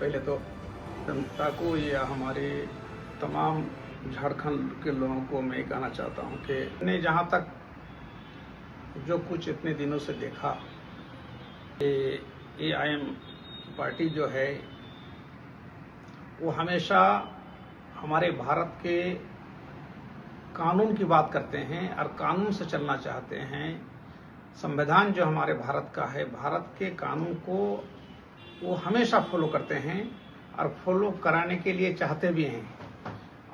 पहले तो जनता को या हमारे तमाम झारखंड के लोगों को मैं कहना चाहता हूं कि मैंने जहां तक जो कुछ इतने दिनों से देखा, AIM पार्टी जो है वो हमेशा हमारे भारत के कानून की बात करते हैं और कानून से चलना चाहते हैं। संविधान जो हमारे भारत का है, भारत के कानून को वो हमेशा फॉलो करते हैं और फॉलो कराने के लिए चाहते भी हैं।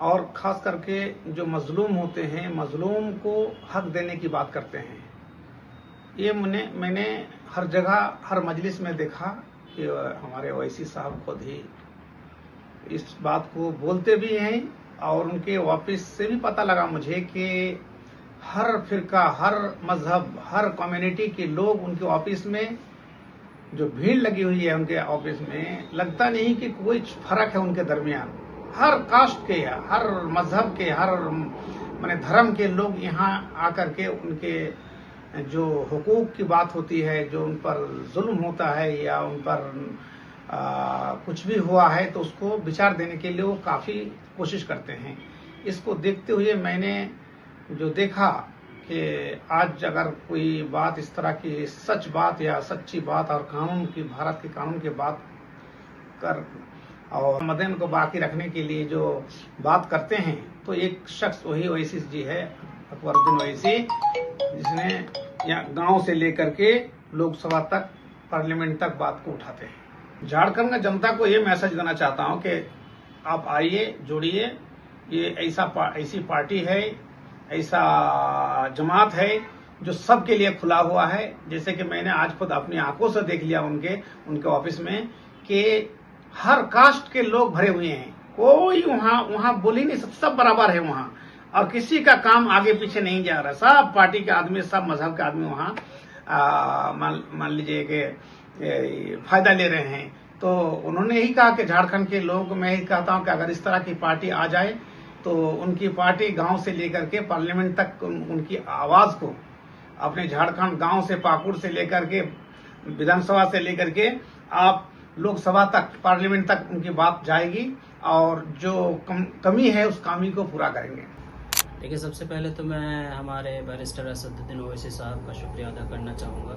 और ख़ास करके जो मजलूम होते हैं, मजलूम को हक देने की बात करते हैं। ये मैंने हर जगह, हर मजलिस में देखा कि हमारे ओवैसी साहब खुद ही इस बात को बोलते भी हैं और उनके ऑफिस से भी पता लगा मुझे कि हर फिरका, हर मजहब, हर कम्युनिटी के लोग उनके ऑफिस में जो भीड़ लगी हुई है उनके ऑफिस में, लगता नहीं कि कोई फर्क है उनके दरमियान। हर कास्ट के, हर मजहब के, हर माने धर्म के लोग यहाँ आकर के उनके जो हुकूक की बात होती है, जो उन पर जुल्म होता है या उन पर कुछ भी हुआ है तो उसको विचार देने के लिए वो काफ़ी कोशिश करते हैं। इसको देखते हुए मैंने जो देखा कि आज अगर कोई बात इस तरह की सच बात या सच्ची बात और कानून की, भारत के कानून की बात कर और मदन को बाकी रखने के लिए जो बात करते हैं, तो एक शख्स वही ओवैसी जी है, अकबरुद्दीन ओवैसी, जिसने यहाँ गांव से लेकर के लोकसभा तक, पार्लियामेंट तक बात को उठाते हैं। झारखंड का जनता को ये मैसेज देना चाहता हूं कि आप आइए, जुड़िए। ये ऐसी पार्टी है, ऐसा जमात है जो सबके लिए खुला हुआ है। जैसे कि मैंने आज खुद अपनी आंखों से देख लिया उनके ऑफिस में कि हर कास्ट के लोग भरे हुए हैं। कोई वहाँ बोल ही नहीं, सब बराबर है वहाँ, और किसी का काम आगे पीछे नहीं जा रहा। सब पार्टी के आदमी, सब मजहब के आदमी वहाँ मान लीजिए कि फायदा ले रहे हैं। तो उन्होंने ही कहा कि झारखंड के लोगों को मैं ही कहता हूं कि अगर इस तरह की पार्टी आ जाए तो उनकी पार्टी गांव से लेकर के पार्लियामेंट तक उनकी आवाज को, अपने झारखंड गांव से, पाकुड़ से लेकर के, विधानसभा से लेकर के आप लोकसभा तक, पार्लियामेंट तक उनकी बात जाएगी और जो कमी है उस कमी को पूरा करेंगे। देखिए, सबसे पहले तो मैं हमारे बैरिस्टर असदुद्दीन ओवैसी साहब का शुक्रिया अदा करना चाहूँगा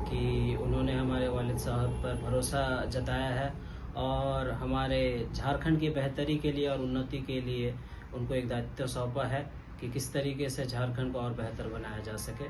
कि उन्होंने हमारे वालिद साहब पर भरोसा जताया है और हमारे झारखंड की बेहतरी के लिए और उन्नति के लिए उनको एक दायित्व सौंपा है कि किस तरीके से झारखंड को और बेहतर बनाया जा सके।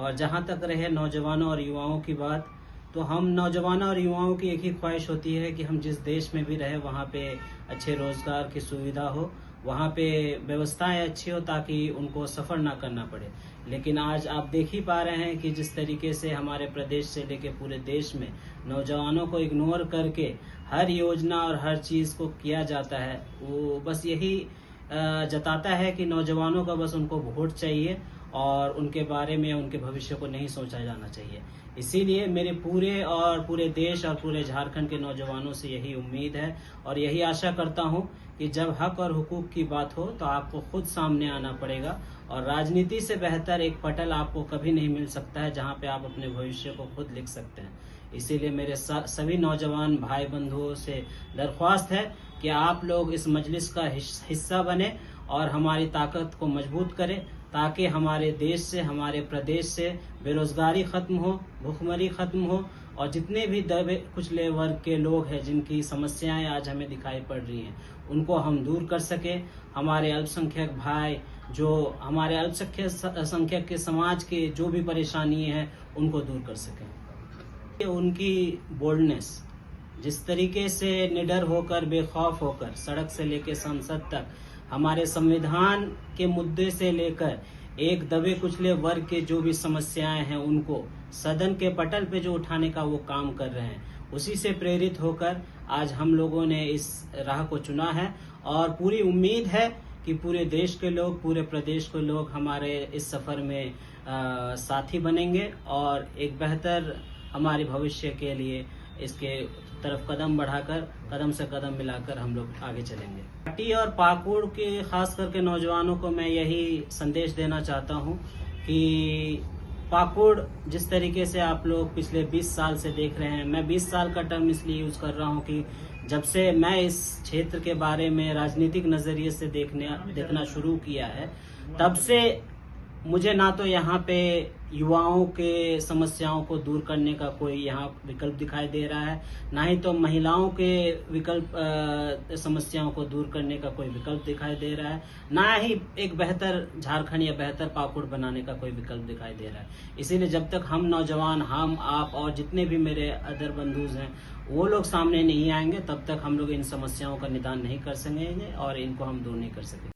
और जहाँ तक रहे नौजवानों और युवाओं की बात, तो हम नौजवानों और युवाओं की एक ही ख्वाहिश होती है कि हम जिस देश में भी रहे वहाँ पे अच्छे रोजगार की सुविधा हो, वहाँ पे व्यवस्थाएं अच्छी हो ताकि उनको सफ़र ना करना पड़े। लेकिन आज आप देख ही पा रहे हैं कि जिस तरीके से हमारे प्रदेश से लेके पूरे देश में नौजवानों को इग्नोर करके हर योजना और हर चीज़ को किया जाता है, वो बस यही जताता है कि नौजवानों का बस उनको वोट चाहिए और उनके बारे में, उनके भविष्य को नहीं सोचा जाना चाहिए। इसीलिए मेरे पूरे देश और पूरे झारखंड के नौजवानों से यही उम्मीद है और यही आशा करता हूं कि जब हक और हुकूक की बात हो तो आपको खुद सामने आना पड़ेगा। और राजनीति से बेहतर एक पटल आपको कभी नहीं मिल सकता है जहां पे आप अपने भविष्य को खुद लिख सकते हैं। इसीलिए मेरे सभी नौजवान भाई बंधुओं से दरख्वास्त है कि आप लोग इस मजलिस का हिस्सा बने और हमारी ताकत को मजबूत करें ताकि हमारे देश से, हमारे प्रदेश से बेरोजगारी खत्म हो, भूखमरी खत्म हो और जितने भी दबे कुचले वर्ग के लोग हैं जिनकी समस्याएं आज हमें दिखाई पड़ रही हैं, उनको हम दूर कर सके। हमारे अल्पसंख्यक भाई, जो हमारे अल्पसंख्यक के समाज के जो भी परेशानी है उनको दूर कर सकें। उनकी बोल्डनेस, जिस तरीके से निडर होकर, बेखौफ होकर सड़क से लेकर संसद तक हमारे संविधान के मुद्दे से लेकर एक दबे कुचले वर्ग के जो भी समस्याएं हैं उनको सदन के पटल पे जो उठाने का वो काम कर रहे हैं, उसी से प्रेरित होकर आज हम लोगों ने इस राह को चुना है और पूरी उम्मीद है कि पूरे देश के लोग, पूरे प्रदेश के लोग हमारे इस सफर में साथी बनेंगे और एक बेहतर हमारे भविष्य के लिए इसके तरफ कदम बढ़ाकर, कदम से कदम मिलाकर हम लोग आगे चलेंगे। पार्टी और पाकुड़ के खास करके नौजवानों को मैं यही संदेश देना चाहता हूं कि पाकुड़ जिस तरीके से आप लोग पिछले 20 साल से देख रहे हैं, मैं 20 साल का टर्म इसलिए यूज कर रहा हूं कि जब से मैं इस क्षेत्र के बारे में राजनीतिक नजरिए से देखना शुरू किया है, तब से मुझे ना तो यहाँ पे युवाओं के समस्याओं को दूर करने का कोई यहाँ विकल्प दिखाई दे रहा है, ना ही तो महिलाओं के समस्याओं को दूर करने का कोई विकल्प दिखाई दे रहा है, ना ही एक बेहतर झारखंड या बेहतर पाकुड़ बनाने का कोई विकल्प दिखाई दे रहा है। इसीलिए जब तक हम नौजवान, हम, आप और जितने भी मेरे अदर बंधुज हैं वो लोग सामने नहीं आएंगे, तब तक हम लोग इन समस्याओं का निदान नहीं कर सकेंगे और इनको हम दूर नहीं कर सकेंगे।